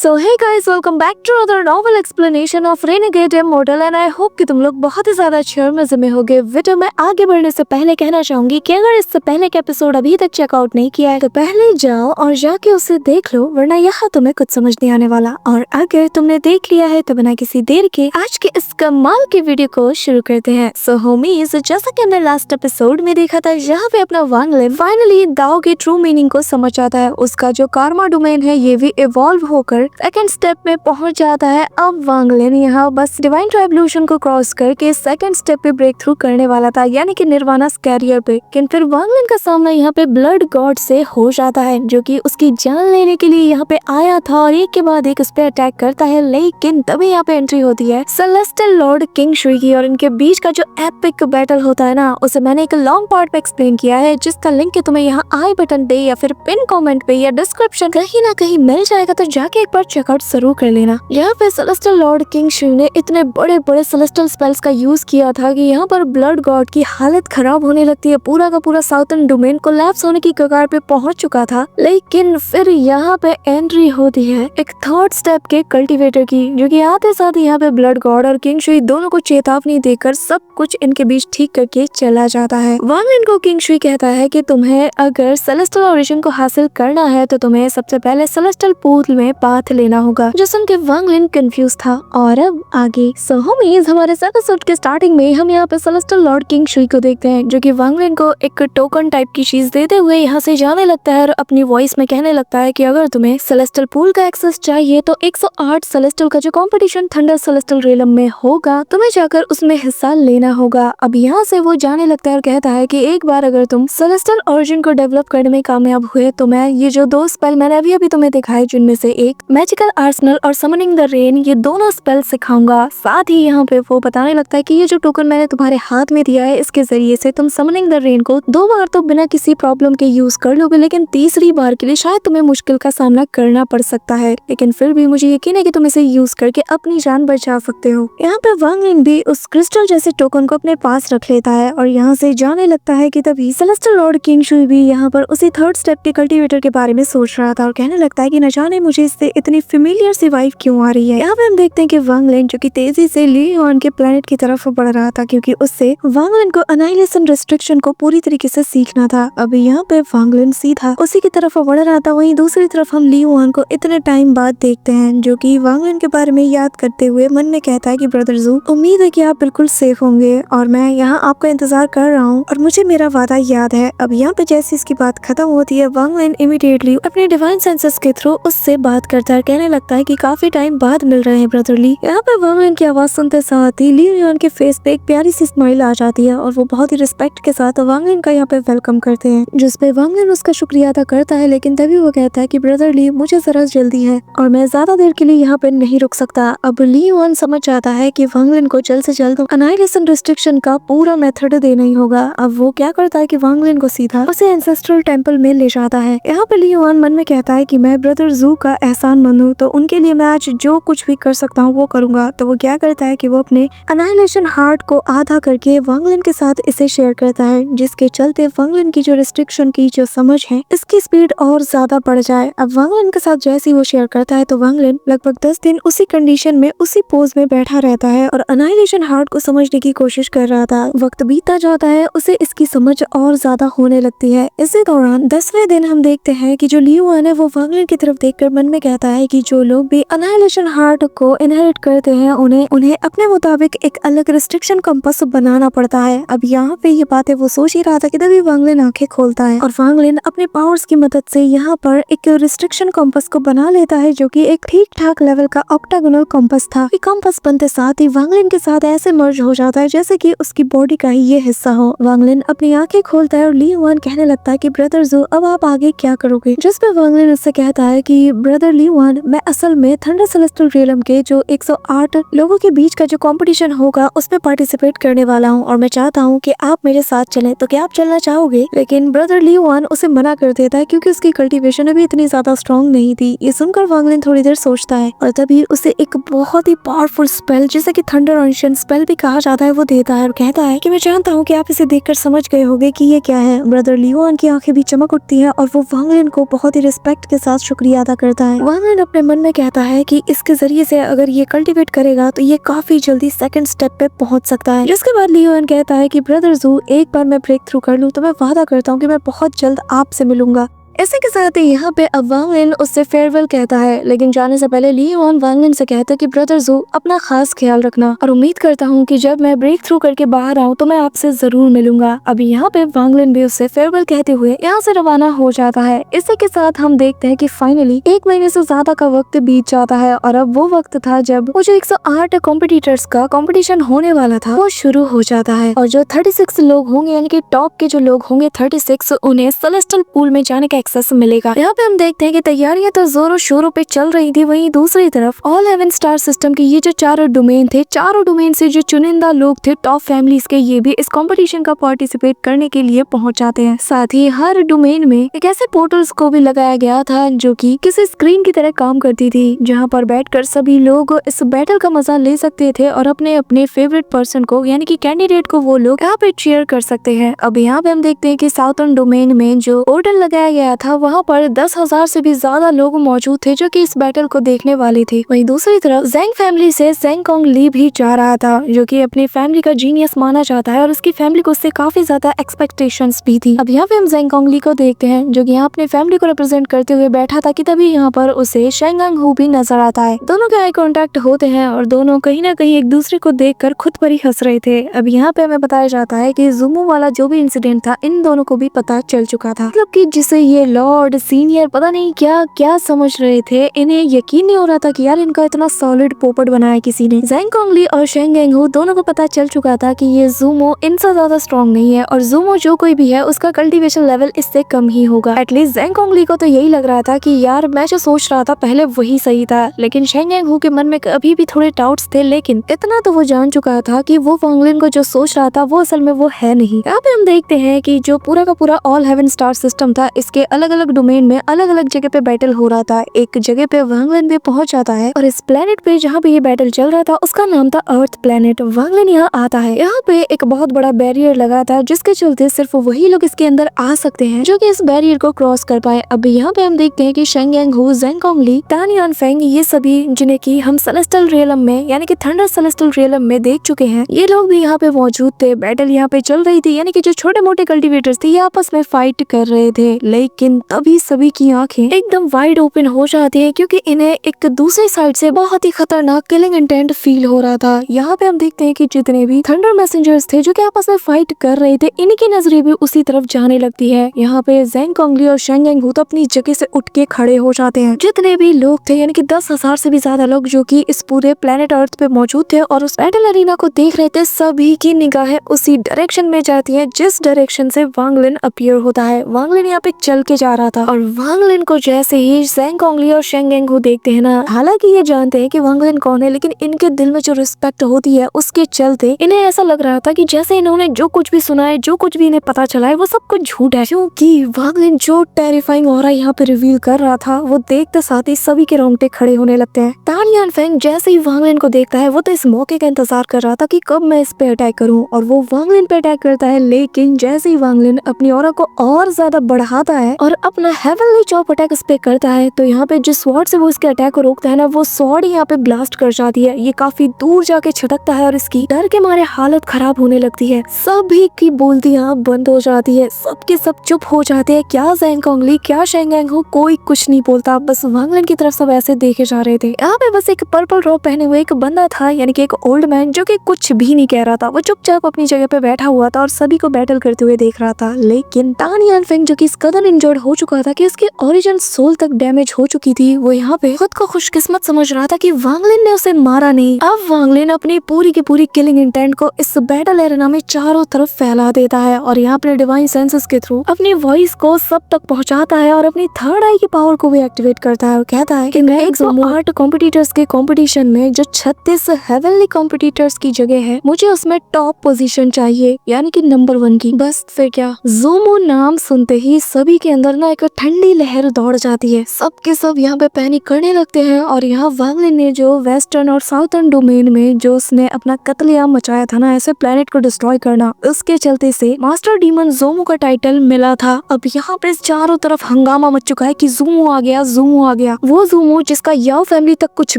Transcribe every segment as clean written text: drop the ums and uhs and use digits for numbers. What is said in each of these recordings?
So hey guys, welcome back to other novel explanation of Renegade Immortal and I hope कि तुम लोग बहुत ही ज्यादा अच्छे और मजे में होगे। वीडियो में आगे बढ़ने से पहले कहना चाहूंगी कि अगर इससे पहले का एपिसोड अभी तक चेकआउट नहीं किया है तो पहले जाओ और जाके उसे देख लो, वरना यहाँ तुम्हें कुछ समझ नहीं आने वाला। और अगर तुमने देख लिया है तो बिना किसी देर के आज के इस कमाल के वीडियो को शुरू करते हैं। सो होमीज, जैसा कि हमने लास्ट एपिसोड में देखा था, यहाँ पे अपना वांग लिन फाइनली दाओ की ट्रू मीनिंग को समझ आता है। उसका जो कार्मा डोमेन है ये भी इवॉल्व होकर सेकंड स्टेप में पहुंच जाता है। अब वांग लिन यहाँ बस डिवाइन ट्राइब्यूशन को क्रॉस करके सेकंड स्टेप पे ब्रेक थ्रू करने वाला था, यानी कि निर्वाणा कैरियर पे। लेकिन फिर वांग लिन का सामना यहाँ पे ब्लड गॉड से हो जाता है, जो कि उसकी जान लेने के लिए यहाँ पे आया था और एक के बाद एक उस पे अटैक करता है। लेकिन तभी यहाँ पे एंट्री होती है सेलेस्टियल लॉर्ड किंग शुई की, और इनके बीच का जो एपिक बैटल होता है ना, उसे मैंने एक लॉन्ग पार्ट पे एक्सप्लेन किया है, जिसका लिंक तुम्हें यहाँ आई बटन पे या फिर पिन कमेंट पे या डिस्क्रिप्शन कहीं ना कहीं मिल जाएगा, तो जाके एक बार चेकआउट जरूर कर लेना। यहाँ पे सेलेस्टियल लॉर्ड किंग शुई ने इतने बड़े बड़े सेलेस्टियल स्पेल्स का यूज किया था कि यहाँ पर ब्लड गॉड की हालत खराब होने लगती है। पूरा का पूरा साउथर्न डोमेन कोलैप्स होने की कगार पे पहुंच चुका था। लेकिन फिर यहाँ पे एंट्री होती है एक थर्ड स्टेप के कल्टीवेटर की, जो कि आते साथ यहाँ पे ब्लड गॉड और किंग शुई दोनों को चेतावनी देकर सब कुछ इनके बीच ठीक करके चला जाता है। वांग लिन को किंग शुई कहता है कि तुम्हें अगर सेलेस्टियल ओरिजिन को हासिल करना है तो तुम्हें सबसे पहले सेलेस्टियल पूल में पाथ लेना होगा, जो सुन के वांग लिन कंफ्यूज था। और अब आगे सो होमीज, हमारे एपिसोड के स्टार्टिंग में हम यहाँ पे सेलेस्टियल लॉर्ड किंग शुई को देखते हैं, जो कि वांग लिन को एक टोकन टाइप की चीज देते हुए यहाँ से जाने लगता है और अपनी वॉइस में कहने लगता है कि अगर तुम्हें सेलेस्टियल पूल का एक्सेस चाहिए तो 108 सेलेस्टियल का जो कंपटीशन थंडर सेलेस्टियल रियलम में होगा, तुम्हें जाकर उसमें हिस्सा लेना होगा। अब यहाँ से वो जाने लगता है और कहता है कि एक बार अगर तुम सेलेस्टियल ओरिजिन को डेवलप करने में कामयाब हुए तो मैं ये जो दो स्पेल मैंने अभी अभी तुम्हें दिखाए, जिनमें से एक मैजिकल आर्सेनल और समनिंग द रेन, ये दोनों स्पेल सिखाऊंगा। साथ ही यहाँ पे वो बताने लगता है कि ये जो टोकन मैंने तुम्हारे हाथ में दिया है, इसके जरिए से तुम समनिंग द रेन को 2 बार तो बिना किसी प्रॉब्लम के यूज कर लोगे, लेकिन तीसरी बार के लिए शायद तुम्हें मुश्किल का सामना करना पड़ सकता है। लेकिन फिर भी मुझे यकीन है कि तुम इसे यूज करके अपनी जान बचा सकते हो। यहाँ पे वांग लिन भी उस क्रिस्टल जैसे टोकन को अपने पास रख लेता है और यहाँ से जाने लगता है कि तभी सेलेस्टियल लॉर्ड किंग शुई भी यहाँ पर उसी थर्ड स्टेप के कल्टीवेटर के बारे में सोच रहा था और कहने लगता है कि न जाने मुझे इससे इतनी फेमिलियर सी वाइब क्यों आ रही है। यहाँ पे हम देखते हैं कि वांग लिन जो कि तेजी से ली युआन के प्लेनेट की तरफ बढ़ रहा था, क्योंकि उससे वांग लिन को अनाइलेशन रिस्ट्रिक्शन को पूरी तरीके से सीखना था। अब यहाँ पे वांग लिन सीधा उसी की तरफ बढ़ रहा था। वहीं दूसरी तरफ हम ली युआन को इतने टाइम बाद देखते हैं, जो कि वांग लिन के बारे में याद करते हुए मन में कहता है कि ब्रदर जू, उम्मीद है कि आप बिल्कुल सेफ होंगे और मैं यहाँ आपका इंतजार कर रहा हूँ और मुझे मेरा वादा याद है। अब यहाँ पे जैसे इसकी बात खत्म होती है, वांग लिन इमीडिएटली अपने डिवाइन सेंसेस के थ्रू उससे बात करता है, कहने लगता है कि काफी टाइम बाद मिल रहे हैं ब्रदरली। यहाँ पे वांग लिन की आवाज सुनते साथ ही ली युआन के फेस पे एक प्यारी सी स्माइल आ जाती है और वो बहुत ही रिस्पेक्ट के साथ वांग लिन का यहाँ पे वेलकम करते हैं, जिसपे वांग लिन उसका शुक्रिया अदा करता है। लेकिन तभी वो कहता है कि ब्रदरली, मुझे जरा जल्दी है और मैं ज्यादा देर के लिए यहाँ पे नहीं रुक सकता। अब ली युआन समझ जाता है कि वांग लिन को जल्द से जल्द अनाइलेशन रिस्ट्रिक्शन का पूरा मेथड देना ही होगा। अब वो क्या करता है कि वांग लिन को सीधा उसे एंसेस्ट्रल टेंपल में ले जाता है। यहाँ पे ली युआन मन में कहता है कि मैं ब्रदर जू का एहसान मंदू, तो उनके लिए मैं आज जो कुछ भी कर सकता हूँ वो करूंगा। तो वो क्या करता है कि वो अपने अनाइलेशन हार्ट को आधा करके वांग लिन के साथ इसे शेयर करता है, जिसके चलते वांग लिन की जो रिस्ट्रिक्शन की जो समझ है, इसकी स्पीड और ज्यादा बढ़ जाए। अब वांग लिन के साथ जैसे ही वो शेयर करता है तो वांग लिन लगभग 10 दिन उसी कंडीशन में उसी पोज में बैठा रहता है और अनाइलेशन हार्ट को समझने की कोशिश कर रहा था। वक्त बीतता जाता है, उसे इसकी समझ और ज्यादा होने लगती है। इसी दौरान 10वें दिन हम देखते हैं कि जो ली युआन है वो वांग लिन की तरफ देखकर मन में कहता है कि जो लोग भी अनाइलेशन हार्ट को इनहेरिट करते हैं उन्हें अपने मुताबिक एक अलग रिस्ट्रिक्शन कंपास बनाना पड़ता है। अब यहाँ पे ये बातें वो सोच ही रहा था कि तभी वांग लिन आंखें खोलता है और वांग लिन अपने पावर्स की मदद से यहाँ पर एक रिस्ट्रिक्शन कंपास को बना लेता है, जो कि एक ठीक ठाक लेवल का ऑक्टागोनल कंपास था। कंपास बनते साथ ही वांग लिन के साथ ऐसे मर्ज हो जाता है जैसे कि उसकी बॉडी का ही ये हिस्सा हो। वांग लिन अपनी आंखें खोलता है और ली युआन कहने लगता है कि ब्रदर जू, अब आप आगे क्या करोगे? जिस पे वांग लिन उससे कहता है कि ब्रदर ली युआन, मैं असल में थंडर सेलेस्टियल रियलम के जो 108 लोगों के बीच का जो कंपटीशन होगा उसमें पार्टिसिपेट करने वाला हूँ और मैं चाहता हूँ कि आप मेरे साथ चलें, तो क्या आप चलना चाहोगे? लेकिन ब्रदर ली युआन उसे मना कर देता है, क्योंकि उसकी कल्टीवेशन अभी इतनी ज्यादा स्ट्रॉन्ग नहीं थी। ये सुनकर वांग लिन थोड़ी देर सोचता है और तभी उसे एक बहुत ही पावरफुल स्पेल, जिसे कि थंडर ऑन्शन स्पेल भी कहा जाता है, वो देता है और कहता है कि मैं जानता हूँ कि आप इसे देखकर समझ गए होंगे कि ये क्या है। ब्रदर ली युआन की आंखें भी चमक उठती है और वो वांग लिन को बहुत ही रिस्पेक्ट के साथ शुक्रिया अदा करता है। वांग वांगलिन अपने मन में कहता है कि इसके जरिए से अगर ये कल्टीवेट करेगा तो ये काफी जल्दी सेकंड स्टेप पे पहुंच सकता है। जिसके बाद लियोन कहता है कि ब्रदर जू, एक बार मैं ब्रेक थ्रू कर लूं तो मैं वादा करता हूँ कि मैं बहुत जल्द आपसे मिलूंगा। इसी के साथ ही यहाँ पे अब वांगलिन उससे फेयरवेल कहता है, लेकिन जाने से पहले लियोन वांगलिन से कहता है कि ब्रदर जू, अपना खास ख्याल रखना और उम्मीद करता हूँ कि जब मैं ब्रेक थ्रू करके बाहर आऊँ तो मैं आपसे जरूर मिलूंगा। अभी यहाँ पे वांगलिन भी उससे फेयरवेल कहते हुए यहाँ से रवाना हो जाता है। इसी के साथ हम देखते हैं कि फाइनली 1 महीने से ज्यादा का वक्त बीत जाता है और अब वो वक्त था जब वो जो 108 कॉम्पिटिटर्स का कॉम्पिटिशन होने वाला था वो शुरू हो जाता है और जो 36 लोग होंगे यानी कि टॉप के जो लोग होंगे 36, उन्हें सेलेस्टियल पूल में जाने का एक्सेस मिलेगा। यहाँ पे हम देखते हैं कि तैयारियां तो जोरों शोरों पे चल रही थी, वहीं दूसरी तरफ ऑल हेवन स्टार सिस्टम के ये जो चारों डोमेन थे, चारों डोमेन से जो चुनिंदा लोग थे टॉप फैमिलीज के, ये भी इस कंपटीशन का पार्टिसिपेट करने के लिए पहुंच जाते हैं। साथ ही हर डोमेन में एक ऐसे पोर्टल्स को भी लगाया गया था जो कि किसी स्क्रीन की तरह काम करती थी, जहाँ पर बैठकर सभी लोग इस बैटल का मजा ले सकते थे और अपने अपने फेवरेट पर्सन को यानी कि कैंडिडेट को वो लोग यहाँ पे चीयर कर सकते हैं। अब यहाँ पे हम देखते हैं कि साउथर्न डोमेन में जो पोर्टल लगाया गया था वहाँ पर 10,000 से भी ज्यादा लोग मौजूद थे जो कि इस बैटल को देखने वाले थे। वहीं दूसरी तरफ जेंग फैमिली से जेंगकोंग ली भी जा रहा था, जो कि अपनी फैमिली का जीनियस माना जाता है और उसकी फैमिली को उससे काफी ज्यादा एक्सपेक्टेशंस भी थी। अब यहाँ पे हम जेंगकोंग ली को देखते हैं जो कि यहाँ अपने फैमिली को रिप्रेजेंट करते हुए बैठा था कि तभी यहाँ पर उसे शेंगांग हू भी नजर आता है। दोनों के आई कांटेक्ट होते हैं और दोनों कहीं ना कहीं एक दूसरे को देखकर खुद पर ही हंस रहे थे। अब यहाँ पे हमें बताया जाता है कि ज़ूमो वाला जो भी इंसिडेंट था इन दोनों को भी पता चल चुका था, मतलब कि जिसे ये लॉर्ड सीनियर पता नहीं क्या क्या समझ रहे थे, इन्हें यकीन नहीं हो रहा था कि यार इनका इतना सॉलिड पोपट बनाया किसी ने। जेंगकोंग ली और शेंगेंग हू दोनों को पता चल चुका था कि ये ज़ूमो इनसे ज्यादा स्ट्रॉन्ग नहीं है और ज़ूमो जो कोई भी है उसका कल्टीवेशन लेवल इससे कम ही होगा। एटलीस्ट जेंगकोंग ली को तो यही लग रहा था कि यार मैं जो सोच रहा था पहले वही सही था, लेकिन शेंगेंग हू के मन में अभी भी थोड़े डाउट्स थे, लेकिन इतना तो वो जान चुका था कि वो वांगलिन को जो सोच रहा था वो असल में वो है नहीं। यहाँ पे हम देखते हैं कि जो पूरा का पूरा ऑल हेवन स्टार सिस्टम था, इसके अलग अलग डोमेन में अलग अलग जगह पे बैटल हो रहा था। एक जगह पे वांगलिन भी पहुंच जाता है और इस प्लेनेट पे जहाँ पे ये बैटल चल रहा था उसका नाम था अर्थ प्लेनेट। वांगलिन यहाँ आता है, यहाँ पे एक बहुत बड़ा बैरियर लगा था जिसके चलते सिर्फ वही लोग इसके अंदर आ सकते हैं जो कि इस बैरियर को क्रॉस कर पाए। अब यहाँ पे हम देखते हैं कि शेंगेंग हू, जेंगकोंग ली, टान यानफेंग, ये सभी जिन्हें की हम सेलेस्टियल रियलम में यानी कि थंडर सेलेस्टियल रियलम में देख चुके हैं, ये लोग भी यहाँ पे मौजूद थे। बैटल यहाँ पे चल रही थी, यानी कि जो छोटे मोटे कल्टीवेटर्स थे ये आपस में फाइट कर रहे थे, लेकिन तभी सभी की आंखें एकदम वाइड ओपन हो जाती है क्योंकि इन्हें एक दूसरी साइड से बहुत ही खतरनाक किलिंग इंटेंट फील हो रहा था। यहाँ पे हम देखते हैं कि जितने भी थंडर मैसेंजर्स थे जो कि आपस में फाइट कर रहे थे, इनकी नजरें भी उसी तरफ जाने लगती है। यहाँ पे जेंगकोंग ली और शेंगेंग हू तो अपनी जगह से उठ के खड़े हो जाते हैं। जितने भी लोग थे यानी कि 10,000 से भी ज्यादा लोग जो कि इस पूरे प्लेनेट अर्थ पे मौजूद थे और उस बैटल अरीना को देख रहे थे, सभी की निगाहें उसी डायरेक्शन में जाती है जिस डायरेक्शन से वांगलिन अपीयर होता है। वांगलिन यहाँ पे चल के जा रहा था और वांगलिन को जैसे ही जेंगकोंग ली और शेंगेंग हू देखते हैं ना, हालांकि ये जानते हैं कि वांगलिन कौन है, लेकिन इनके दिल में जो रिस्पेक्ट होती है उसके चलते इन्हें ऐसा लग रहा था कि जैसे इन्होंने जो कुछ भी सुना है, जो कुछ भी इन्हें पता चला है वो सब कुछ झूठ है, क्योंकि वांगलिन जो टेरिफाइंग ऑरा यहाँ पे रिवील कर रहा था वो देखते साथ ही सभी के रोंगटे खड़े होने लगते हैं। टान यानफेंग जैसे ही वांगलिन को देखता है वो तो इस मौके का इंतजार कर रहा था कि कब मैं इस पे अटैक करूं, और वो वांगलिन पे अटैक करता है, लेकिन जैसे ही वांगलिन अपनी ऑरा को और ज्यादा बढ़ाता है और अपना हेवनली चॉप अटैक इस पे करता है, तो यहाँ पे जिस स्वॉर्ड से वो इसके अटैक को रोकता है ना, वो स्वॉर्ड यहाँ पे ब्लास्ट कर जाती है। ये काफी दूर जाके छिटकता है और इसकी डर के मारे हालत खराब होने लगती है। सभी की बोलतियां बंद हो जाती है, सबके सब चुप हो जाते हैं। क्या जेंगकोंग ली, क्या शेंगेंग हू, कोई कुछ नहीं बोलता, बस वांगलिन की तरफ सब ऐसे देखे जा रहे थे। यहाँ पे बस एक पर्पल रॉब पहने हुए एक बंदा था, यानी कि एक ओल्ड मैन, जो कि कुछ भी नहीं कह रहा था। वो चुपचाप अपनी जगह पे बैठा हुआ था और सभी को बैटल करते हुए देख रहा था। लेकिन टान यानफेंग जो कि इस कदर इंजर्ड हो चुका था कि उसकी ओरिजिनल सोल तक डैमेज हो चुकी थी, वो यहाँ पे खुद को खुशकिस्मत समझ रहा था कि वांगलिन ने उसे मारा नहीं। अब वांगलिन अपनी पूरी की पूरी किलिंग इंटेंट को इस बैटल एरेना में चारों तरफ फैला देता है और यहाँ अपने डिवाइन सेंसेस के थ्रू अपनी वॉइस को सब तक पहुंचाता है और अपनी थर्ड आई की पावर को भी एक्टिवेट करता है। कहता है कि मैं 108 कॉम्पिटिटर्स के कंपटीशन में जो 36 हेवनली कॉम्पिटिटर्स की जगह है, मुझे उसमें टॉप पोजीशन चाहिए, यानी कि नंबर 1 की। बस फिर क्या, ज़ूमो नाम सुनते ही सभी की के अंदर ना एक ठंडी लहर दौड़ जाती है। सबके सब यहाँ पे पैनिक करने लगते हैं और यहाँ वांग लिन ने जो वेस्टर्न और साउथर्न डोमेन में जो उसने अपना कत्लेआम मचाया था ना, ऐसे प्लेनेट को डिस्ट्रॉय करना, उसके चलते से मास्टर डीमन जोमो का टाइटल मिला था। अब यहाँ पे चारों तरफ हंगामा मच चुका है कि ज़ूमो आ गया, ज़ूमो आ गया। वो ज़ूमो जिसका याओ फैमिली तक कुछ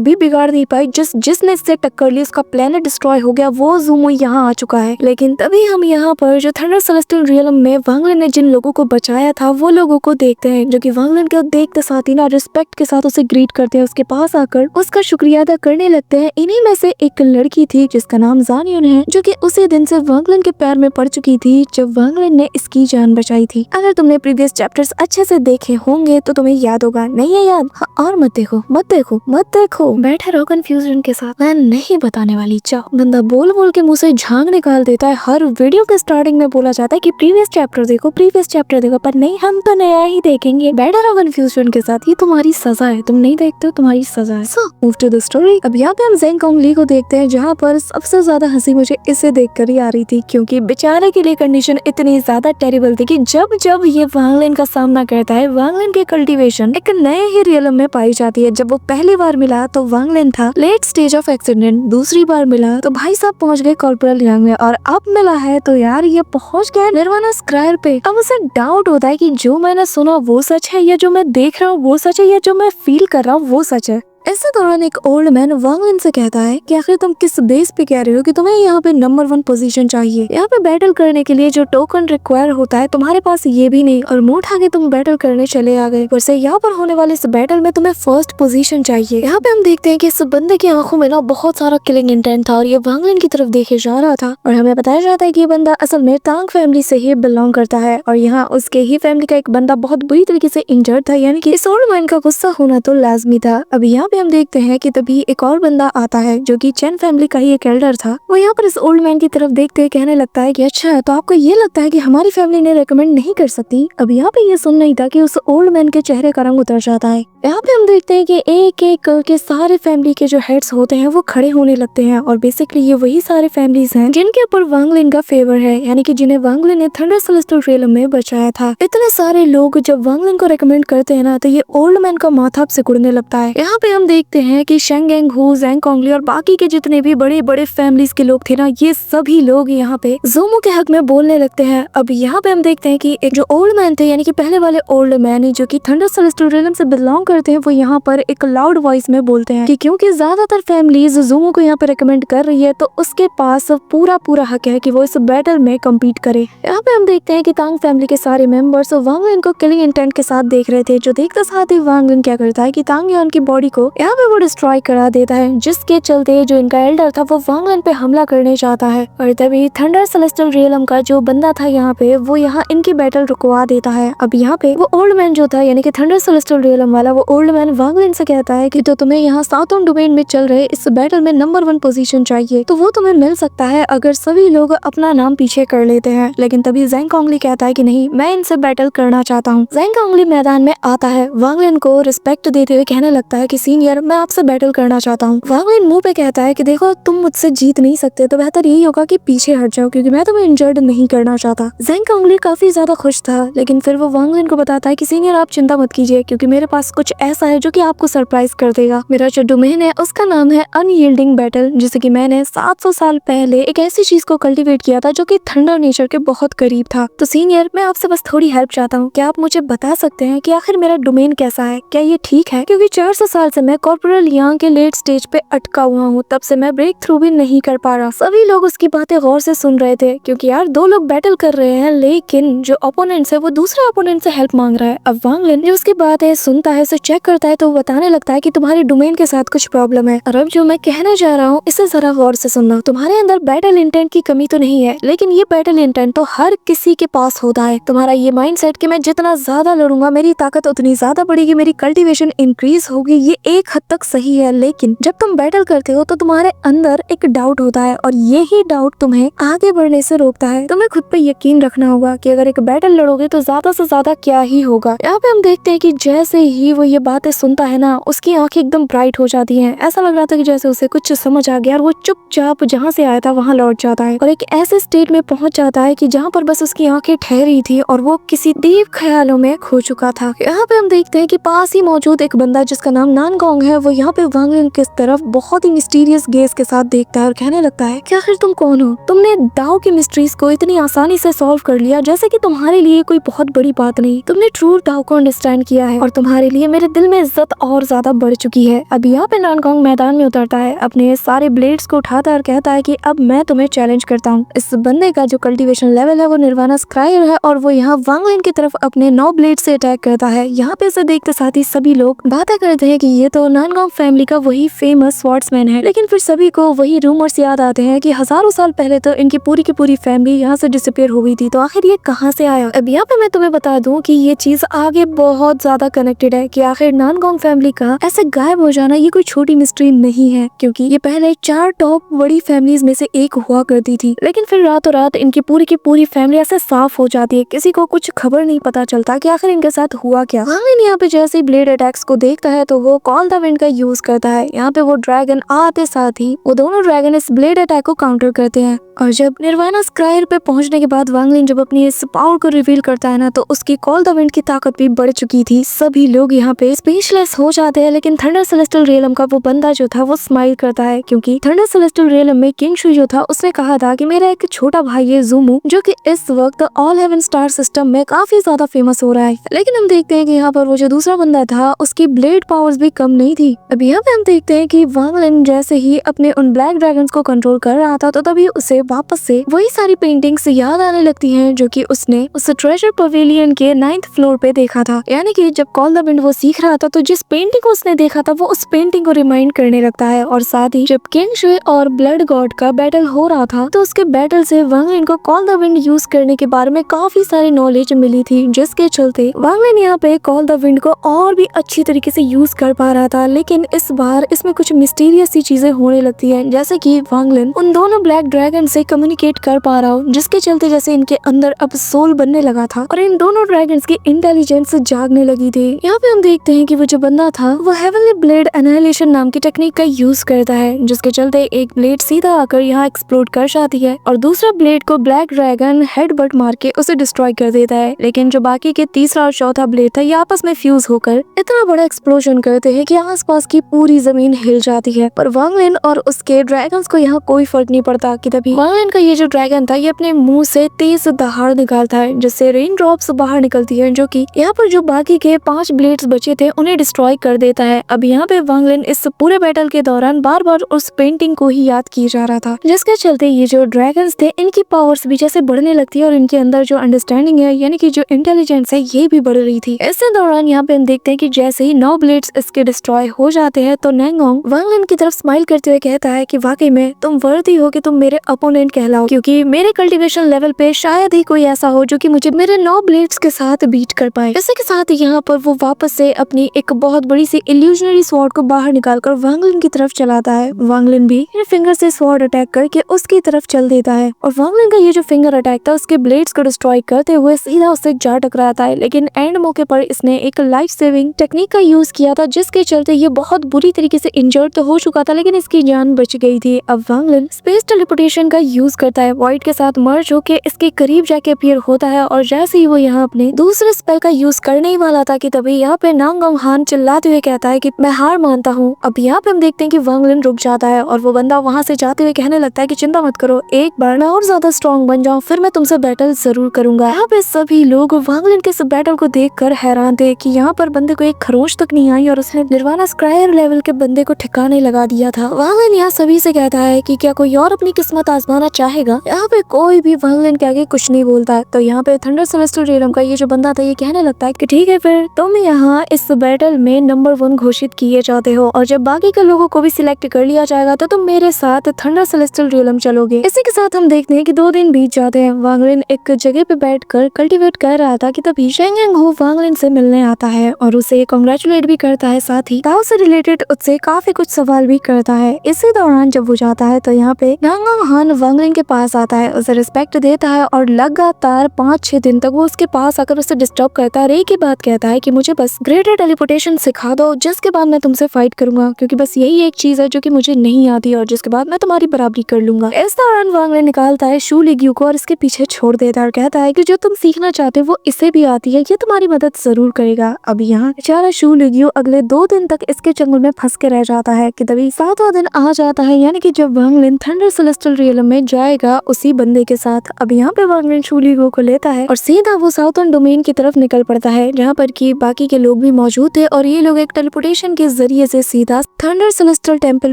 भी बिगाड़ नहीं पाई, जिसने इससे टक्कर ली, उसका प्लेनेट डिस्ट्रॉय हो गया, वो ज़ूमो यहाँ आ चुका है। लेकिन तभी हम यहाँ पर जो थंडर सेलेस्टियल रियलम में वांग लिन ने जिन लोगों को बचाया था वो लोगों को देखते हैं, जो कि वांग लिन को देखते साथ ही ना रिस्पेक्ट के साथ उसे ग्रीट करते हैं, उसके पास आकर उसका शुक्रिया अदा करने लगते हैं। इन्हीं में से एक लड़की थी जिसका नाम जान यून है, जो कि उसी दिन से वांग लिन के पैर में पड़ चुकी थी जब वांग लिन ने इसकी जान बचाई थी। अगर तुमने प्रीवियस चैप्टर्स अच्छे से देखे होंगे तो तुम्हें याद होगा, नहीं है याद? हाँ, और मत देखो मत देखो मत देखो, बैठे रहो कंफ्यूजन के साथ, मैं नहीं बताने वाली। चाहो बंदा बोल बोल के मुंह से झांग निकाल देता है। हर वीडियो के स्टार्टिंग में बोला जाता है कि प्रीवियस चैप्टर देखो, प्रीवियस चैप्टर देखो, पर नहीं, हम तो नया ही देखेंगे। बैठे रहो कंफ्यूजन के साथ, ये तुम्हारी सजा है, तुम नहीं देखते हो, तुम्हारी सजा है। So move to the story. अब यहाँ पे हम ज़ेंग कोंगली को देखते हैं, जहाँ पर सबसे ज्यादा हंसी मुझे इसे देखकर ही आ रही थी, क्योंकि बेचारे के लिए कंडीशन इतनी ज्यादा टेरिबल थी कि जब जब ये वांग लिन का सामना करता है, वांग लिन की कल्टीवेशन एक नए ही रियलम में पाई जाती है। जब वो पहली बार मिला तो वांग लिन था लेट स्टेज ऑफ एक्सीडेंट, दूसरी बार मिला तो भाई साहब पहुंच गए कॉर्पोरल यांग में, और अब मिला है तो यार ये पहुंच गया निर्वाणा स्क्रायर पे। अब उसे डाउट होता है कि जो मैंने सुना वो सच है, या जो मैं देख रहा हूँ वो सच है, या जो मैं फील कर रहा हूँ वो सच है। इसी दौरान एक ओल्ड मैन वांग लिन से कहता है कि आखिर तुम किस बेस पे कह रहे हो कि तुम्हें यहाँ पे नंबर 1 पोजीशन चाहिए? यहाँ पे बैटल करने के लिए जो टोकन रिक्वायर होता है तुम्हारे पास ये भी नहीं, और मुंह उठा के तुम बैटल करने चले आ गए। वैसे यहाँ पर होने वाले इस बैटल में तुम्हें फर्स्ट पोजीशन चाहिए। यहाँ पे हम देखते हैं कि इस बंदे की आंखों में ना बहुत सारा किलिंग इंटेंट था और ये वांग लिन की तरफ देखे जा रहा था, और हमें बताया जाता है कि ये बंदा असल में तांग फैमिली से ही बिलोंग करता है, और यहाँ उसके ही फैमिली का एक बंदा बहुत बुरी तरीके से इंजर्ड था, यानी कि इस ओल्ड मैन का गुस्सा होना तो लाजमी था। अब यहाँ पे हम देखते हैं कि तभी एक और बंदा आता है जो कि चैन फैमिली का ही एक एल्डर था। वो यहाँ पर इस ओल्ड मैन की तरफ देखते कहने लगता है कि अच्छा, तो आपको ये लगता है कि हमारी फैमिली ने रेकमेंड नहीं कर सकती? अब यहाँ पे ये सुन नहीं था कि उस ओल्ड मैन के चेहरे का रंग उतर जाता है। यहाँ पे हम देखते हैं कि एक एक करके सारे फैमिली के जो हेड्स होते हैं वो खड़े होने लगते हैं, और बेसिकली ये वही सारे फैमिलीज हैं जिनके ऊपर वांग लिन का फेवर है, यानी कि जिन्हें वांग लिन ने थंडर सेलेस्टियल रियलम में बचाया था। इतने सारे लोग जब वांग लिन को रेकमेंड करते हैं ना, तो ये ओल्ड मैन का माथा सिकुड़ने लगता है। यहाँ पे हम देखते हैं कि शेंगेंग हु, ज़ेंग कोंगली और बाकी के जितने भी बड़े बड़े फैमिलीज के लोग थे ना, ये सभी लोग यहाँ पे ज़ोमो के हक में बोलने लगते हैं। अब यहाँ पे हम देखते हैं कि एक जो ओल्ड मैन थे, यानी कि पहले वाले ओल्ड मैन जो कि थंडर सेलेस्टियल रियलम से बिलोंग करते हैं, वो यहाँ पर एक लाउड वॉइस में बोलते हैं कि क्योंकि ज्यादातर फैमिलीज ज़ोमो को यहाँ पे रेकमेंड कर रही है, तो उसके पास पूरा हक है कि वो इस बैटल में कम्पीट करे। यहाँ पे हम देखते हैं कि तांग फैमिली के सारे मेंबर्स वांग लिन को किलिंग इंटेंट के साथ देख रहे थे, जो देखते साथ ही वांग लिन क्या करता है कि तांग यान की बॉडी को यहाँ पे वो डिस्ट्रॉय करा देता है, जिसके चलते जो इनका एल्डर था वो वांग लिन पे हमला करने चाहता है, और तभी थंडर सेलेस्टियल रियलम का जो बंदा था यहाँ पे वो यहाँ इनकी बैटल रुकवा देता है। अब यहाँ पे वो ओल्ड मैन जो था, यानी कि थंडर सेलेस्टियल रियलम वाला, वो ओल्ड मैन वांग लिन से कहता है कि तो तुम्हें यहाँ साउथर्न डोमेन में चल रहे इस बैटल में नंबर 1 पोजीशन चाहिए, तो वो तुम्हें मिल सकता है अगर सभी लोग अपना नाम पीछे कर लेते हैं। लेकिन तभी ज़ेंग कोंगली कहता है कि नहीं, मैं इनसे बैटल करना चाहता हूँ। ज़ेंग कोंगली मैदान में आता है, वांग लिन को रिस्पेक्ट देते हुए कहने लगता है कि सीनियर, मैं आपसे बैटल करना चाहता हूँ। वांग लिन मुंह पे कहता है कि देखो, तुम मुझसे जीत नहीं सकते, तो बेहतर यही होगा कि पीछे हट जाओ, क्योंकि मैं तुम्हें इंजर्ड नहीं करना चाहता। ज़ेंग कोंगली काफी ज्यादा खुश था, लेकिन फिर वो वांग लिन को बताता है कि सीनियर, आप चिंता मत कीजिए, क्योंकि मेरे पास कुछ ऐसा है जो कि आपको सरप्राइज कर देगा। मेरा जो डोमेन है उसका नाम है अनयील्डिंग बैटल, जिसे कि मैंने 700 साल पहले एक ऐसी चीज को कल्टीवेट किया था जो कि थंडर नेचर के बहुत करीब था। तो सीनियर, मैं आपसे बस थोड़ी हेल्प चाहता हूँ। क्या आप मुझे बता सकते हैं कि आखिर मेरा डोमेन कैसा है? क्या ये ठीक है? क्योंकि 400 साल से मैं कॉर्पोरल यांग के लेट स्टेज पे अटका हुआ हूँ, तब से मैं ब्रेक थ्रू भी नहीं कर पा रहा। सभी लोग उसकी बातें गौर से सुन रहे थे, क्योंकि यार 2 लोग बैटल कर रहे हैं, लेकिन जो ओपोनेंट है वो दूसरे ओपोनेंट से हेल्प मांग रहा है। अब वांग लिन जो उसकी बातें सुनता है, उसे चेक करता है, तो वो बताने लगता है कि तुम्हारे डोमेन के साथ कुछ प्रॉब्लम है, और अब जो मैं कहना चाह रहा हूँ इसे जरा गौर से सुनना। तुम्हारे अंदर बैटल इंटेंट की कमी तो नहीं है, लेकिन ये बैटल इंटेंट तो हर किसी के पास होता है। तुम्हारा ये माइंडसेट कि मैं जितना ज्यादा लड़ूंगा मेरी ताकत उतनी ज्यादा बढ़ेगी, मेरी कल्टीवेशन इंक्रीज होगी, ये एक हद तक सही है, लेकिन जब तुम बैटल करते हो तो तुम्हारे अंदर एक डाउट होता है और यही डाउट तुम्हें आगे बढ़ने से रोकता है। तुम्हें खुद पे यकीन रखना होगा कि अगर एक बैटल लड़ोगे तो ज्यादा से ज्यादा क्या ही होगा। यहाँ पे हम देखते हैं कि जैसे ही वो ये बातें सुनता है ना, उसकी आंखें एकदम ब्राइट हो जाती हैं। ऐसा लग रहा था कि जैसे उसे कुछ समझ आ गया और वो चुपचाप जहाँ से आया था वहाँ लौट जाता है और एक ऐसे स्टेट में पहुंच जाता है कि जहाँ पर बस उसकी आंखें ठहरी थी और वो किसी डीप ख्यालों में खो चुका था। यहाँ पे हम देखते हैं कि पास ही मौजूद एक बंदा जिसका नाम नानगोंग है, वो यहाँ पे वांग लिन की तरफ बहुत ही मिस्टीरियस गेज के साथ देखता है और कहने लगता है कि आखिर तुम कौन हो? तुमने दाओ की मिस्ट्रीज को इतनी आसानी से सॉल्व कर लिया जैसे कि तुम्हारे लिए कोई बहुत बड़ी बात नहीं। तुमने ट्रू दाओ को अंडरस्टैंड किया है और तुम्हारे लिए मेरे दिल में इज्जत और ज्यादा बढ़ चुकी है। अब यहाँ पे नानगोंग मैदान में उतरता है, अपने सारे ब्लेड्स को उठाता है और कहता है कि अब मैं तुम्हें चैलेंज करता हूँ। इस बंदे का जो कल्टीवेशन लेवल है वो निर्वाणा स्क्रायर है और वो यहाँ वांग लिन की तरफ अपने 9 ब्लेड से अटैक करता है। यहाँ पे इसे देखते साथ ही सभी लोग बातें करते हैं कि ये तो नानगोंग फैमिली का वही फेमस स्वॉर्ड्समैन है, लेकिन फिर सभी को वही रूमर्स याद आते हैं कि हजारों साल पहले तो इनकी पूरी की पूरी फैमिली यहाँ से डिसअपियर हो गई थी, तो आखिर ये कहाँ से आया? अब यहाँ पे मैं तुम्हें बता दूं कि ये चीज आगे बहुत ज्यादा कनेक्टेड है कि आखिर नानगोंग फैमिली का ऐसे गायब हो जाना ये कोई छोटी मिस्ट्री नहीं है, क्योंकि ये पहले 4 टॉप बड़ी फैमिलीज में से एक हुआ करती थी, लेकिन फिर रातों रात इनकी पूरी की पूरी फैमिली ऐसे साफ हो जाती है, किसी को कुछ खबर नहीं पता चलता कि आखिर इनके साथ हुआ क्या। वांगलिन यहाँ पे जैसे ही ब्लेड अटैक्स को देखता है तो वो कॉल द विंड का यूज करता है। यहाँ पे वो ड्रैगन आते साथ ही वो दोनों ड्रैगन इस ब्लेड अटैक को काउंटर करते हैं और जब निर्वाणा स्क्रायर पे पहुंचने के बाद वांगलिन जब अपनी इस पावर को रिवील करता है ना, तो उसकी कॉल द विंड की ताकत भी बढ़ चुकी थी। सभी लोग यहाँ पे स्पीचलेस हो जाते हैं, लेकिन थंडर सेलेस्टियल रियलम का वो बंदा जो था वो स्माइल करता है, क्योंकि थंडर सेलेस्टियल रियलम में किंग शू जो था उसने कहा था कि मेरा एक छोटा भाई है ज़ूमू, जो कि इस वक्त ऑल हेवन स्टार सिस्टम में काफी ज्यादा फेमस हो रहा है। लेकिन हम देखते हैं कि यहाँ पर वो जो दूसरा बंदा था उसकी ब्लेड पावर्स भी कम नहीं थी। अब यहाँ पे हम देखते हैं कि वांगलिन जैसे ही अपने उन ब्लैक ड्रैगन्स को कंट्रोल कर रहा था तो तभी उसे वापस से वही सारी पेंटिंग्स याद आने लगती हैं जो कि उसने उस ट्रेजर पवेलियन के 9th फ्लोर पे देखा था। यानी कि जब कॉल द विंड वो सीख रहा था तो जिस पेंटिंग को उसने देखा था वो उस पेंटिंग को रिमाइंड करने लगता है। और साथ ही जब किंग शुई और ब्लड गॉड का बैटल हो रहा था तो उसके बैटल से वांगलिन को कॉल द विंड यूज करने के बारे में काफी सारी नॉलेज मिली थी, जिसके चलते वांगलिन यहाँ पे कॉल द विंड को और भी अच्छी तरीके से यूज कर पा रहा था। लेकिन इस बार इसमें कुछ मिस्टीरियस सी चीजें होने लगती हैं, जैसे कि वांगलिन उन दोनों ब्लैक ड्रैगन से कम्युनिकेट कर पा रहा हो, जिसके चलते जैसे इनके अंदर अब सोल बनने लगा था और इन दोनों ड्रैगन्स की इंटेलिजेंस जागने लगी थी। यहाँ पे हम देखते हैं कि वो जो बंदा था वो हेवनली ब्लेड एनाइलेशन नाम की टेक्निक का यूज करता है, जिसके चलते एक ब्लेड सीधा आकर यहाँ एक्सप्लोड कर जाती है और दूसरा ब्लेड को ब्लैक ड्रैगन हेडबट मार के उसे डिस्ट्रॉय कर देता है। लेकिन जो बाकी के तीसरा और चौथा ब्लेड था ये आपस में फ्यूज होकर इतना बड़ा एक्सप्लोजन करते हैं कि आसपास की पूरी जमीन हिल जाती है। पर वांगलिन और उसके ड्रैगन्स को यहाँ कोई फर्क नहीं पड़ता कि तभी वांगलिन का ये जो ड्रैगन था ये अपने मुंह से तेज दहाड़ निकालता है, जिससे रेन ड्रॉप्स बाहर निकलती है, जो कि यहाँ पर जो बाकी के 5 ब्लेड्स बचे थे उन्हें डिस्ट्रॉय कर देता है। अब यहाँ पे वांगलिन इस पूरे बैटल के दौरान बार बार उस पेंटिंग को ही याद किया जा रहा था, जिसके चलते ये जो ड्रैगन्स थे इनकी पावर्स भी जैसे बढ़ने लगती है और इनके अंदर जो अंडरस्टैंडिंग है यानी कि जो इंटेलिजेंस है ये भी बढ़ रही थी। इस दौरान यहाँ पे हम देखते हैं कि जैसे ही 9 ब्लेड्स इसके डिस्ट्रॉय हो जाते हैं तो नानगोंग वांगलिन की तरफ स्माइल करते हुए कहता है कि वाकई में तुम वर्दी हो कि तुम मेरे अपोनेंट कहलाओ, क्योंकि मेरे कल्टीवेशन लेवल पे शायद ही कोई ऐसा हो जो कि मुझे मेरे 9 ब्लेड्स के साथ बीट कर पाए। इसी के साथ यहाँ पर वो वापस से अपनी एक बहुत बड़ी सी इल्यूजनरी स्वॉर्ड को बाहर निकालकर वांगलिन की तरफ चलाता है। वांगलिन भी अपने फिंगर से स्वॉर्ड अटैक करके उसकी तरफ चल देता है और वांगलिन का ये जो फिंगर अटैक था उसके ब्लेड्स को डिस्ट्रॉय करते हुए सीधा उससे जा टकराता है। लेकिन एंड मौके पर इसने एक लाइफ सेविंग टेक्निक का यूज किया था, जिसके चलते ये बहुत बुरी तरीके से इंजर्ड तो हो चुका था लेकिन इसकी जान बच गई थी। अब वांगलिन स्पेस टेलीपोर्टेशन का यूज करता है, वॉइड के साथ मर्ज होके इसके करीब जाके अपीयर होता है और जैसे ही वो यहाँ अपने दूसरे स्पेल का यूज करने ही वाला था कि तभी यहाँ पे नानगोंग हान चिल्लाते हुए कहता है कि मैं हार मानता हूँ। अब यहाँ पे हम देखते हैं कि वांगलिन रुक जाता है और वो बंदा वहाँ से जाते हुए कहने लगता है कि चिंता मत करो, एक बार मैं और ज्यादा स्ट्रॉन्ग बन जाऊँ फिर मैं तुमसे बैटल जरूर करूंगा। यहाँ पे सभी लोग वांगलिन के इस बैटल को देख कर हैरान थे कि यहाँ पर बंदे को एक खरोच तक नहीं आई और उसने निर्वाणा स्क्रायर लेवल के बंदे को ठिकाने लगा दिया था। वांगलिन यहाँ सभी से कहता है कि क्या कोई और अपनी किस्मत आजमाना चाहेगा। यहाँ पे कोई भी वांगलिन के आगे कुछ नहीं बोलता है। तो यहाँ पे थंडर सेलेस्टियल रियलम का ये जो बंदा था ये कहने लगता है कि ठीक है फिर तुम यहाँ इस बैटल में नंबर 1 घोषित किए जाते हो और जब बाकी के लोगों को भी सिलेक्ट कर लिया जाएगा तो तुम मेरे साथ थंडर सेलेस्टियल रियलम चलोगे। इसी के साथ हम देखते हैं कि 2 दिन बीत जाते हैं। वांगलिन एक जगह पे बैठकर कल्टीवेट कर रहा था कि तभी शेंगेंग हो वांगलिन से मिलने आता है और उसे कांग्रेचुलेट भी करता है, साथ थी ताओ से रिलेटेड उससे काफी कुछ सवाल भी करता है। इसी दौरान जब वो जाता है तो यहाँ पे नांगंग हान वांग लिन के पास आता है, उसे रिस्पेक्ट देता है और लगातार 5-6 दिन तक वो उसके पास आकर उसे डिस्टर्ब करता है। एक ही बात कहता है कि मुझे बस ग्रेटर टेलीपोर्टेशन सिखा दो, जिसके बाद मैं तुमसे फाइट करूंगा, क्योंकि बस यही एक चीज है जो कि मुझे नहीं आती और जिसके बाद मैं तुम्हारी बराबरी कर लूंगा। इस दौरान वांग लिन निकालता है शू लिग्यू को और इसके पीछे छोड़ देता है और कहता है कि जो तुम सीखना चाहते हो वो इसे भी आती है, ये तुम्हारी मदद जरूर करेगा। अब यहाँ बेचारा शू लिग्यू अगले 2 दिन तक इसके जंगल में फंस के रह जाता है कि तभी 7वां दिन आ जाता है, यानी कि जब वांग लिन थंडर सेलेस्टियल रियलम में जाएगा उसी बंदे के साथ। अब यहाँ पे वांग लिन शू लिग्यू को लेता है और सीधा वो साउथर्न डोमेन की तरफ निकल पड़ता है, जहाँ पर कि बाकी के लोग भी मौजूद थे और ये लोग एक टेलीपोर्टेशन के जरिए से सीधा थंडर सेलेस्टियल टेम्पल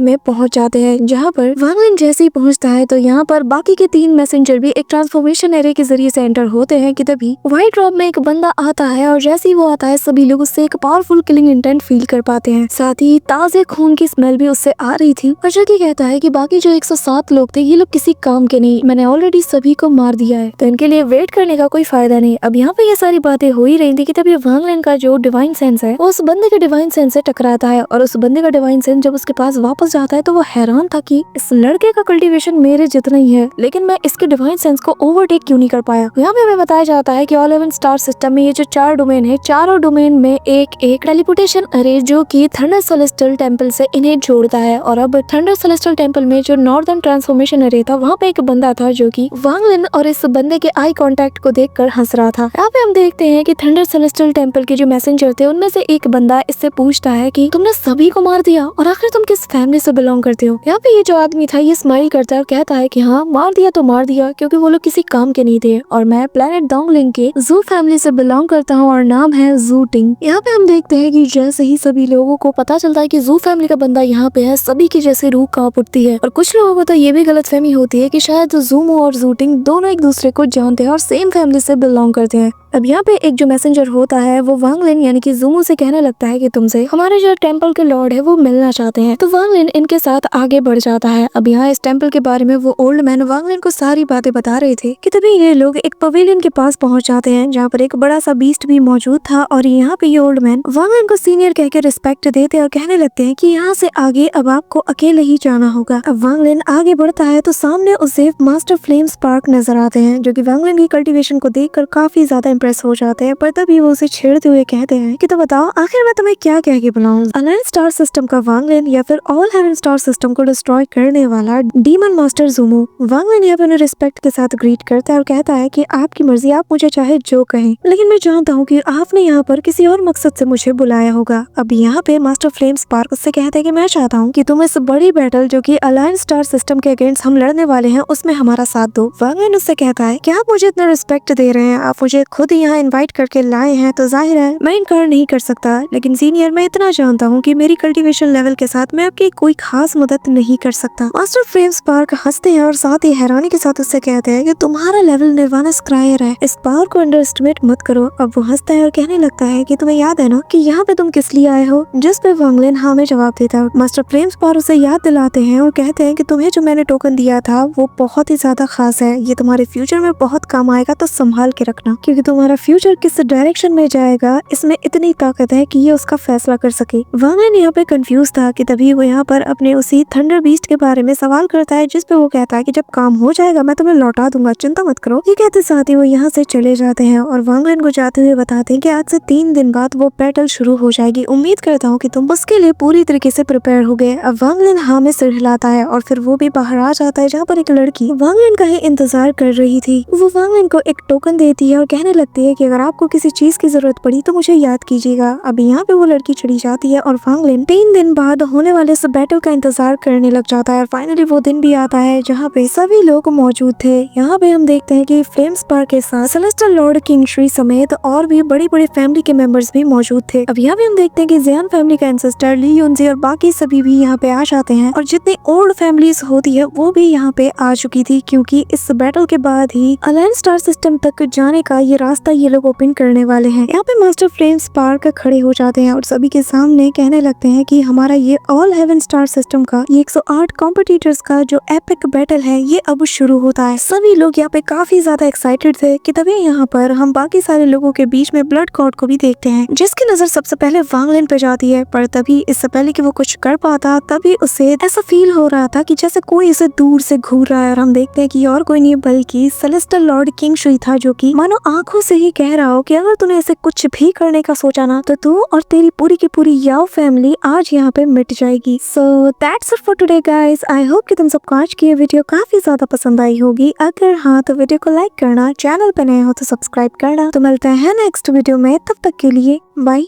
में पहुंच जाते हैं। जहाँ पर वांग लिन जैसे ही पहुंचता है तो यहाँ पर बाकी के 3 मैसेंजर भी एक ट्रांसफॉर्मेशन एरे के जरिए से एंटर होते हैं कि तभी व्हाइट ड्रॉप में एक बंदा आता है और जैसे ही वो आता है सभी लोग उससे एक पावरफुल किलिंग इंटेंट फील कर पाते हैं। साथ ही ताजे खून की स्मेल भी उससे आ रही थी और जो कि कहता है कि बाकी जो 107 लोग थे ये लोग किसी काम के नहीं, मैंने ऑलरेडी सभी को मार दिया है, तो इनके लिए वेट करने का कोई फायदा नहीं। अब यहाँ पे ये सारी बातें हो ही रही थी कि तभी वांग लिन का जो डिवाइन सेंस है वो उस बंदे के डिवाइन सेंस से टकराता है और उस बंदे का डिवाइन सेंस जब उसके पास वापस जाता है तो वो हैरान था कि इस लड़के का कल्टीवेशन मेरे जितना ही है, लेकिन मैं इसके डिवाइन सेंस को ओवरटेक क्यों नहीं कर पाया। यहाँ पे हमें बताया जाता है कि ऑल 11 स्टार सिस्टम में ये जो 4 डोमेन है, चारों डोमेन में एक टेलीपोर्टेशन अरे जो कि थंडर सेलेस्टियल टेम्पल से इन्हें जोड़ता है। और अब थंडर सेलेस्टियल टेम्पल में जो नॉर्दर्न ट्रांसफॉर्मेशन अरे था वहाँ पे एक बंदा था जो कि वांग लिन और इस बंदे के आई कांटेक्ट को देखकर हंस रहा था। यहाँ पे हम देखते हैं कि थंडर सेलेस्टियल टेम्पल के जो मैसेंजर थे उनमें से एक बंदा इससे पूछता है कि तुमने सभी को मार दिया और आखिर तुम किस फैमिली से बिलोंग करते हो। यहाँ पे ये जो आदमी था ये स्माइल करता है और कहता है कि हाँ मार दिया तो मार दिया, क्योंकि वो लोग किसी काम के नहीं थे और मैं प्लेनेट डोंगलिंग के जू फैमिली से बिलोंग करता हूँ और नाम है जू टिंग। यहाँ पे हम देखते हैं कि जैसे ही सभी लोगों को पता चलता है कि जू फैमिली का बंदा यहाँ पे है, सभी की जैसे रूह कांप उठती है और कुछ लोगों को तो ये भी गलतफहमी होती है कि शायद जूमो और जू टिंग दोनों एक दूसरे को जानते हैं और सेम फैमिली से बिलोंग करते हैं। अब यहाँ पे एक जो मैसेंजर होता है वो वांग लिन यानी कि जूमो से कहने लगता है कि तुमसे हमारे जो टेम्पल के लॉर्ड है वो मिलना चाहते हैं, तो वांग लिन इनके साथ आगे बढ़ जाता है। अब यहाँ इस टेम्पल के बारे में वो ओल्ड मैन वांग लिन को सारी बातें बता रहे थे कि तभी ये लोग एक पवेलियन के पास पहुंच जाते हैं जहाँ पर एक बड़ा सा बीस्ट भी मौजूद था और यहाँ पे ये ओल्ड मैन वांग लिन को सीनियर कह के रिस्पेक्ट देते हैं और कहने लगते हैं कि यहाँ से आगे अब आपको अकेले ही जाना होगा। अब वांग लिन आगे बढ़ता है तो सामने उसे मास्टर फ्लेम स्पार्क नजर आते हैं जो कि वांग लिन की कल्टीवेशन को देखकर काफी ज्यादा इंप्रेस हो जाते हैं, पर तभी वो उसे छेड़ते हुए कहते हैं कि तो बताओ आखिर मैं तुम्हें क्या कह के बुलाऊं, अलायंस स्टार सिस्टम का वांग लिन या फिर ऑल हेवन स्टार सिस्टम को डिस्ट्रॉय करने वाला डीमन मास्टर जूमो। वांग लिन यहाँ पे उन्हें रिस्पेक्ट के साथ ग्रीट करता है और कहता है कि आपकी मर्जी, आप मुझे चाहे जो कहें, लेकिन मैं जानता हूँ कि आपने यहाँ पर किसी और मकसद से मुझे बुलाया होगा। अब यहाँ पे मास्टर फ्लेम स्पार्क उससे कहते हैं कि मैं चाहता हूँ कि तुम इस बड़ी बैटल जो कि अलायंस स्टार सिस्टम के अगेंस्ट हम लड़ने वाले हैं उसमें हमारा साथ दो। वांग लिन उससे कहता है कि आप मुझे इतना रिस्पेक्ट दे रहे हैं, आप मुझे खुद यहाँ इन्वाइट करके लाए हैं, तो जाहिर है मैं इनकार नहीं कर सकता, लेकिन सीनियर मैं इतना जानता हूँ कि मेरी कल्टीवेशन लेवल के साथ मैं आपकी कोई खास मदद नहीं कर सकता। मास्टर फ्लेम स्पार्क हंसते हैं और साथ ही हैरानी के साथ उससे कहते हैं कि तुम्हारा लेवल निर्वाणा स्क्रायर है, इस पावर को अंडर एस्टिमेट मत करो। अब वो हंसता है और कहने लगता है कि तुम्हें याद है ना कि यहाँ पे तुम किस लिए आए हो, जिस पे वांग लिन हाँ में जवाब देता है। मास्टर फ्लेम स्पार्क उसे याद दिलाते हैं और कहते हैं कि तुम्हें जो मैंने टोकन दिया था वो बहुत ही ज्यादा खास है, ये तुम्हारे फ्यूचर में बहुत काम आएगा, तो संभाल के रखना, क्योंकि तुम्हारा फ्यूचर किस डायरेक्शन में जाएगा इसमें इतनी ताकत है कि ये उसका फैसला कर सके। वांग लिन यहाँ पे कंफ्यूज था कि तभी वो यहाँ पर अपने उसी थंडर बीस्ट के बारे में सवाल करता है, जिस पे वो कहता है कि जब काम हो जाएगा मैं तुम्हें लौटा दूंगा, चिंता मत करो। ये कहते साथ ही वो यहाँ से चले जाते हैं और वांग लिन को जाते हुए बताते हैं कि आज से 3 दिन बाद वो बैटल शुरू हो जाएगी, उम्मीद करता हूँ कि तुम उसके लिए पूरी तरीके से प्रिपेयर हो गए। अब वांग लिन हाँ में सिर हिलाता है और फिर वो भी बाहर आ जाता है, जहाँ पर एक लड़की वांग लिन का ही इंतजार कर रही थी। वो वांग लिन को एक टोकन देती है और कहने लगती है कि अगर आपको किसी चीज की जरूरत पड़ी तो मुझे याद कीजिएगा। अब यहाँ पे वो लड़की चली जाती है और वांग लिन 3 दिन बाद होने वाले इस बैटल का इंतजार करने लग जाता है और फाइनली वो दिन भी आता है जहाँ पे सभी लोग मौजूद थे। यहाँ पे हम देखते हैं कि फ्लेम स्पार्क के साथ सेलेस्टियल लॉर्ड किंग श्री समेत और भी बड़ी बड़ी फैमिली के मेंबर्स भी मौजूद थे। अब यहाँ पे हम देखते हैं कि ज़ियान फैमिली का एंसेस्टर ली युनजी और बाकी सभी भी यहाँ पे आ जाते हैं और जितनी ओल्ड फैमिलीज होती है वो भी यहाँ पे आ चुकी थी, क्योंकि इस बैटल के बाद ही अलायंस स्टार सिस्टम तक जाने का ये रास्ता ये लोग ओपन करने वाले हैं। यहाँ पे मास्टर फ्लेम स्पार्क खड़े हो जाते हैं और सभी के सामने कहने लगते हैं कि हमारा ये ऑल हेवन स्टार सिस्टम का ये 108 कॉम्पिटिटर्स का जो एपिक बैटल है ये अब शुरू होता है। सभी लोग यहाँ पे काफी ज्यादा एक्साइटेड थे कि तभी यहाँ पर हम बाकी सारे लोगों के बीच में ब्लड गॉड को भी देखते हैं, जिसकी नजर सबसे पहले वांग लिन पे जाती है, पर तभी इससे पहले कि वो कुछ कर पाता तभी उसे ऐसा फील हो रहा था कि जैसे कोई इसे दूर से घूर रहा है। और हम देखते हैं कि और कोई नहीं बल्कि सेलेस्टियल लॉर्ड किंग शुई था, जो कि मानो आंखों से ही कह रहा हो कि अगर तूने ऐसे कुछ भी करने का सोचा ना तो तू और तेरी पूरी की पूरी याओ फैमिली आज यहाँ पे मिट जाएगी। So that's it for today guys. I hope कि तुम सबको आज की ये वीडियो काफी ज्यादा पसंद आई होगी। अगर हाँ तो वीडियो को लाइक करना, चैनल पे नए हो तो सब्सक्राइब करना। तो मिलते हैं नेक्स्ट वीडियो में, तब तक के लिए बाय।